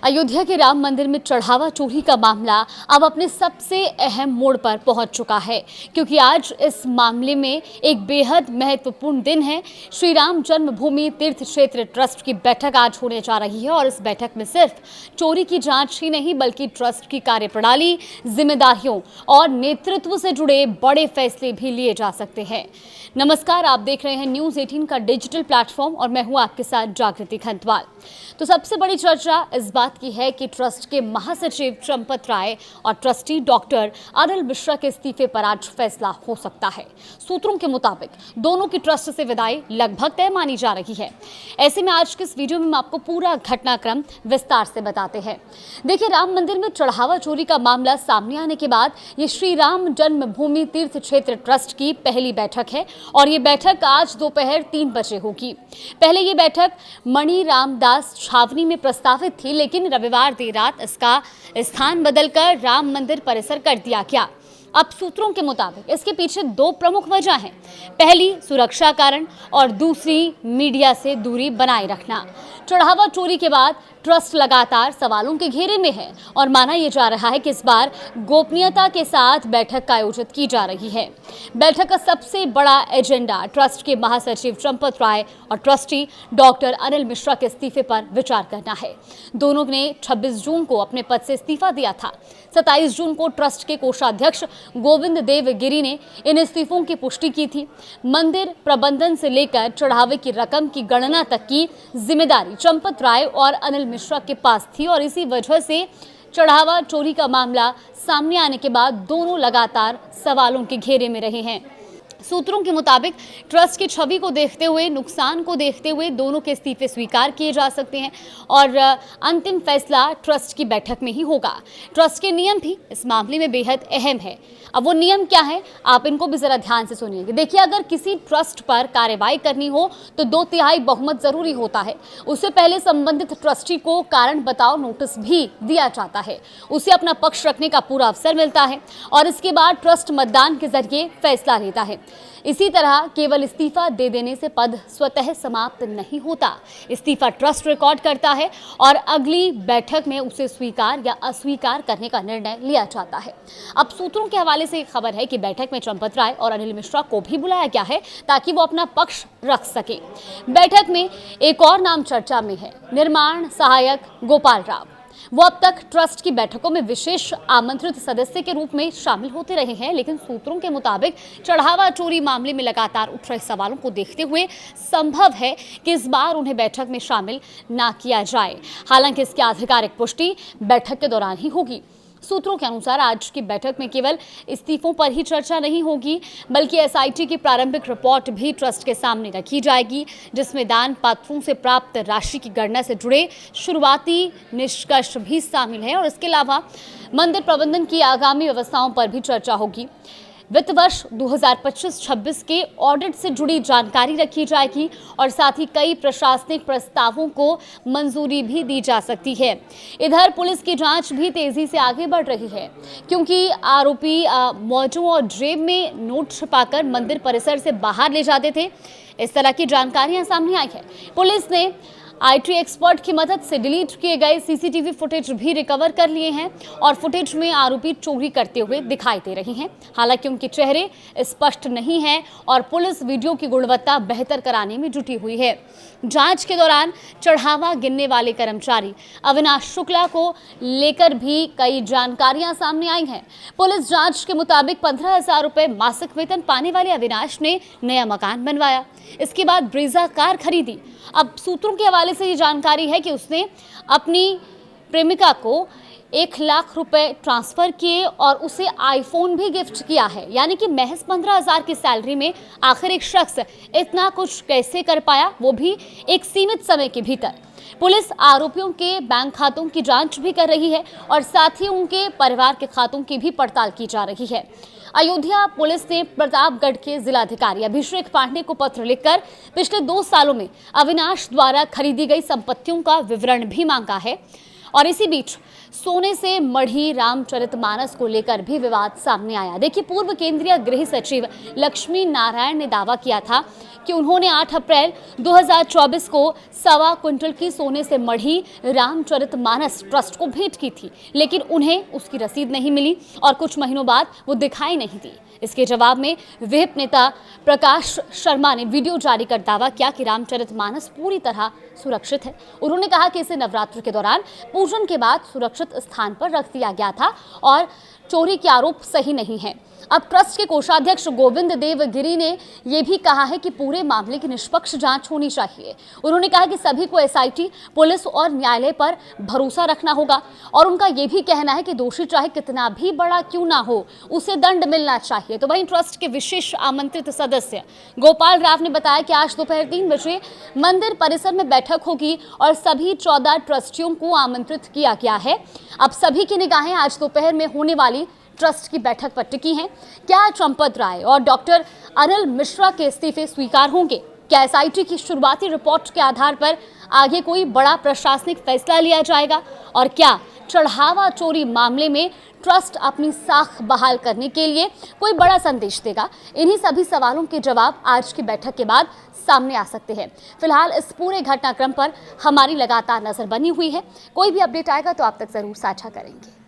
अयोध्या के राम मंदिर में चढ़ावा चोरी का मामला अब अपने सबसे अहम मोड़ पर पहुंच चुका है, क्योंकि आज इस मामले में एक बेहद महत्वपूर्ण दिन है। श्री राम जन्मभूमि तीर्थ क्षेत्र ट्रस्ट की बैठक आज होने जा रही है और इस बैठक में सिर्फ चोरी की जांच ही नहीं बल्कि ट्रस्ट की कार्यप्रणाली, जिम्मेदारियों और नेतृत्व से जुड़े बड़े फैसले भी लिए जा सकते हैं। नमस्कार, आप देख रहे हैं न्यूज़ 18 का डिजिटल प्लेटफॉर्म और मैं हूं आपके साथ जागृति खंतवाल। तो सबसे बड़ी चर्चा इस बात की है कि ट्रस्ट के महासचिव चंपत राय और ट्रस्टी डॉक्टर अनिल मिश्रा के इस्तीफे पर आज फैसला हो सकता है। सूत्रों के मुताबिक दोनों की ट्रस्ट से विदाई लगभग तय मानी जा रही है। ऐसे में आज के इस वीडियो में हम आपको पूरा घटनाक्रम विस्तार से बताते हैं। देखिए, राम मंदिर में चढ़ावा चोरी का मामला सामने आने के बाद ये श्री राम जन्मभूमि तीर्थ क्षेत्र ट्रस्ट की पहली बैठक है और ये बैठक आज दोपहर 3 बजे होगी। पहले ये बैठक मणि रामदास छावनी में प्रस्तावित थी, लेकिन रविवार देर रात इसका स्थान बदलकर राम मंदिर परिसर कर दिया गया। अब सूत्रों के मुताबिक इसके पीछे 2 प्रमुख वजह हैं। पहली सुरक्षा कारण और दूसरी मीडिया से दूरी बनाए रखना। चढ़ावा चोरी के बाद ट्रस्ट लगातार सवालों के घेरे में है और माना यह जा रहा है कि इस बार गोपनीयता के साथ बैठक का आयोजित की जा रही है। बैठक का सबसे बड़ा एजेंडा ट्रस्ट के महासचिव चंपत राय और ट्रस्टी डॉक्टर अनिल मिश्रा के इस्तीफे पर विचार करना है। दोनों ने 26 जून को अपने पद से इस्तीफा दिया था। 27 जून को ट्रस्ट के कोषाध्यक्ष गोविंद देव गिरी ने इन इस्तीफों की पुष्टि की थी। मंदिर प्रबंधन से लेकर चढ़ावे की रकम की गणना तक की जिम्मेदारी चंपत राय और अनिल मिश्रा के पास थी और इसी वजह से चढ़ावा चोरी का मामला सामने आने के बाद दोनों लगातार सवालों के घेरे में रहे हैं। सूत्रों के मुताबिक ट्रस्ट की छवि को देखते हुए, नुकसान को देखते हुए दोनों के इस्तीफे स्वीकार किए जा सकते हैं और अंतिम फैसला ट्रस्ट की बैठक में ही होगा। ट्रस्ट के नियम भी इस मामले में बेहद अहम है। अब वो नियम क्या है, आप इनको भी जरा ध्यान से सुनिएगा। देखिए, अगर किसी ट्रस्ट पर कार्रवाई करनी हो तो 2/3 बहुमत जरूरी होता है। उससे पहले संबंधित ट्रस्टी को कारण बताओ नोटिस भी दिया जाता है। उसे अपना पक्ष रखने का पूरा अवसर मिलता है और इसके बाद ट्रस्ट मतदान के जरिए फैसला लेता है। इसी तरह केवल इस्तीफा दे देने से पद स्वतः समाप्त नहीं होता। इस्तीफा ट्रस्ट रिकॉर्ड करता है और अगली बैठक में उसे स्वीकार या अस्वीकार करने का निर्णय लिया जाता है। अब सूत्रों के हवाले से खबर है कि बैठक में चंपत राय और अनिल मिश्रा को भी बुलाया गया है ताकि वो अपना पक्ष रख सके। बैठक में एक और नाम चर्चा में है, निर्माण सहायक गोपाल राव। वो अब तक ट्रस्ट की बैठकों में विशेष आमंत्रित सदस्य के रूप में शामिल होते रहे हैं, लेकिन सूत्रों के मुताबिक चढ़ावा चोरी मामले में लगातार उठ रहे सवालों को देखते हुए संभव है कि इस बार उन्हें बैठक में शामिल ना किया जाए। हालांकि इसकी आधिकारिक पुष्टि बैठक के दौरान ही होगी। सूत्रों के अनुसार आज की बैठक में केवल इस्तीफों पर ही चर्चा नहीं होगी बल्कि एसआईटी की प्रारंभिक रिपोर्ट भी ट्रस्ट के सामने रखी जाएगी, जिसमें दान पात्रों से प्राप्त राशि की गणना से जुड़े शुरुआती निष्कर्ष भी शामिल है और इसके अलावा मंदिर प्रबंधन की आगामी व्यवस्थाओं पर भी चर्चा होगी। वित्त वर्ष 2025-26 के ऑडिट से जुड़ी जानकारी रखी जाएगी और साथ ही कई प्रशासनिक प्रस्तावों को मंजूरी भी दी जा सकती है। इधर पुलिस की जांच भी तेजी से आगे बढ़ रही है, क्योंकि आरोपी मौजों और जेब में नोट छिपाकर मंदिर परिसर से बाहर ले जाते थे। इस तरह की जानकारियां सामने आई है। पुलिस ने आईटी एक्सपर्ट की मदद से डिलीट किए गए सीसीटीवी फुटेज भी रिकवर कर लिए हैं और फुटेज में आरोपी चोरी करते हुए दिखाई दे रहे हैं। हालांकि उनके चेहरे स्पष्ट नहीं हैं और पुलिस वीडियो की गुणवत्ता बेहतर कराने में जुटी हुई है। जांच के दौरान चढ़ावा गिनने वाले कर्मचारी अविनाश शुक्ला को लेकर भी कई जानकारियां सामने आई हैं। पुलिस जांच के मुताबिक 15,000 रुपए मासिक वेतन पाने वाले अविनाश ने नया मकान बनवाया। इसके बाद ब्रीजा कार खरीदी। अब सूत्रों के हवाले से ये जानकारी है कि उसने अपनी प्रेमिका को 1 लाख रुपए ट्रांसफर किए और उसे आईफोन भी गिफ्ट किया है। यानी कि महज 15,000 की सैलरी में आखिर एक शख्स इतना कुछ कैसे कर पाया, वो भी एक सीमित समय के भीतर। पुलिस आरोपियों के बैंक खातों की जांच भी कर रही है और साथ ही उनके परिवार के खातों की भी पड़ताल की जा रही है। अयोध्या पुलिस ने प्रतापगढ़ के जिलाधिकारी अभिषेक पांडे को पत्र लिखकर पिछले 2 सालों में अविनाश द्वारा खरीदी गई संपत्तियों का विवरण भी मांगा है और इसी बीच सोने से मढ़ी रामचरितमानस को लेकर भी विवाद सामने आया। देखिए, पूर्व केंद्रीय गृह सचिव लक्ष्मी नारायण ने दावा किया था कि उन्होंने 8 अप्रैल 2024 को 1.25 क्विंटल की सोने से मढ़ी रामचरितमानस ट्रस्ट को भेंट की थी, लेकिन उन्हें उसकी रसीद नहीं मिली और कुछ महीनों बाद वो दिखाई नहीं दी। इसके जवाब में विहिप नेता प्रकाश शर्मा ने वीडियो जारी कर दावा किया कि रामचरितमानस पूरी तरह सुरक्षित है। उन्होंने कहा कि इसे नवरात्र के दौरान पूजन के बाद सुरक्षित स्थान पर रख दिया गया था और चोरी के आरोप सही नहीं है। अब ट्रस्ट के कोषाध्यक्ष गोविंद देव गिरी ने यह भी कहा है कि पूरे मामले की निष्पक्ष जांच होनी चाहिए। उन्होंने कहा कि सभी को एसआईटी, पुलिस और न्यायालय पर भरोसा रखना होगा और उनका यह भी कहना है कि दोषी चाहे कितना भी बड़ा क्यों ना हो, उसे दंड मिलना चाहिए। तो वहीं ट्रस्ट के विशेष आमंत्रित सदस्य गोपाल राव ने बताया कि आज दोपहर 3 बजे मंदिर परिसर में बैठक होगी और सभी 14 ट्रस्टियों को आमंत्रित किया गया है। अब सभी की निगाहें आज दोपहर में होने वाली ट्रस्ट की बैठक पर टिकी हैं। क्या चंपत राय और डॉक्टर अनिल मिश्रा के इस्तीफे स्वीकार होंगे? क्या एसआईटी की शुरुआती रिपोर्ट के आधार पर आगे कोई बड़ा प्रशासनिक फैसला लिया जाएगा? और क्या चढ़ावा चोरी मामले में ट्रस्ट अपनी साख बहाल करने के लिए कोई बड़ा संदेश देगा? इन्हीं सभी सवालों के जवाब आज की बैठक के बाद सामने आ सकते हैं। फिलहाल इस पूरे घटनाक्रम पर हमारी लगातार नजर बनी हुई है। कोई भी अपडेट आएगा तो आप तक जरूर साझा करेंगे।